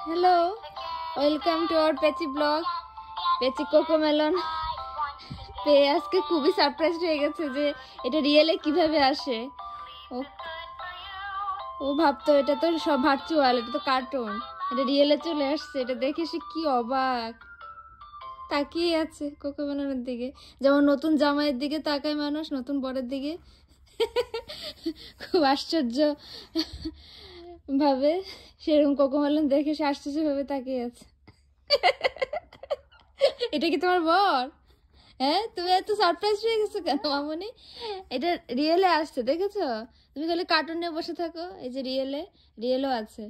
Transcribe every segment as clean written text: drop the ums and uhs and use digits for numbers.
Hello, welcome to our Pechi blog. Pechi Cocomelon পেয়ে আজকে খুবই সারপ্রাইজ হয়ে গেছে যে এটা রিয়েলে কিভাবে আসে। ও ও ভাবতো এটা তো সব ভার্চুয়াল, এটা তো কার্টুন, এটা রিয়েলে চলে আসছে। এটা দেখে সে কি অবাক তাকিয়ে আছে কোকোমেলনের দিকে, যেমন নতুন জামাইয়ের দিকে তাকায় মানুষ নতুন বরের দিকে। খুব আশ্চর্য ভাবে সেরকম কোকোমেলন দেখে সে আশ্চর্য ভাবে তাকিয়ে আছে। এটা কি তোমার বর? হ্যাঁ, তুমি এত সারপ্রাইজ হয়ে গেছো কেন মামনি? এটা রিয়েলে আসছে, দেখেছো? তুমি খালি কার্টুন নিয়ে বসে থাকো, এই যে রিয়েলও আছে।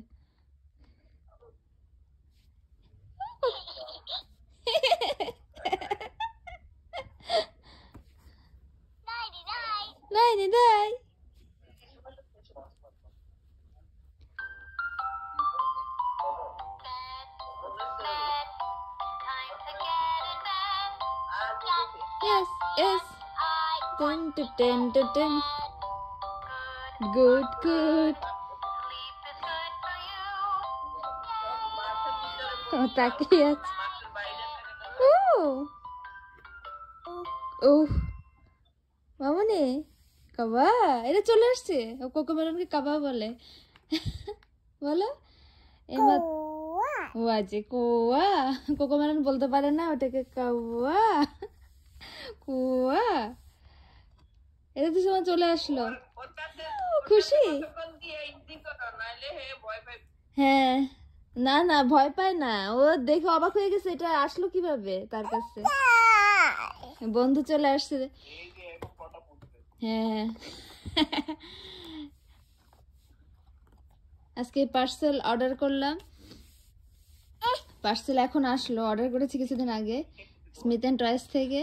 নাই দিদাই, yes yes, ten to ten to ten, good good. তাকিয়ে আছে। ও মামনি, কাবা এটা চলে আসছে। ও কোকোমেলনকে কাবা বলে। বলো এবার। ও আছে কোয়া, কোকোমেলন বলতে পারে না, ওটাকে কাওয়া কোয়া। এটা তো সময় চলে আসলো, খুশি। হ্যাঁ, না না ভয় পায় না, ও দেখে অবাক হয়ে গেছে এটা আসলো কিভাবে তার কাছে। বন্ধু চলে আসছে। হ্যাঁ, আজকে পার্সেল অর্ডার করলাম, পার্সেল এখন আসলো। অর্ডার করেছি কিছুদিন আগে স্মিথ এন্ড টয়েস থেকে।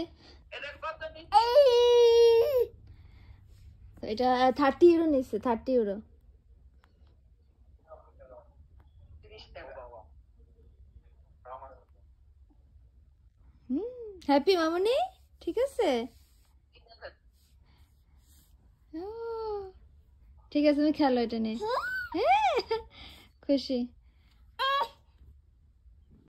এটা 30 ইউরো নিচ্ছে, 30 ইউরো। হ্যাপি মামনি, ঠিক আছে। ঠিক আছে, তুমি খেলো এটা নিয়ে। হ্যাঁ, খুশি।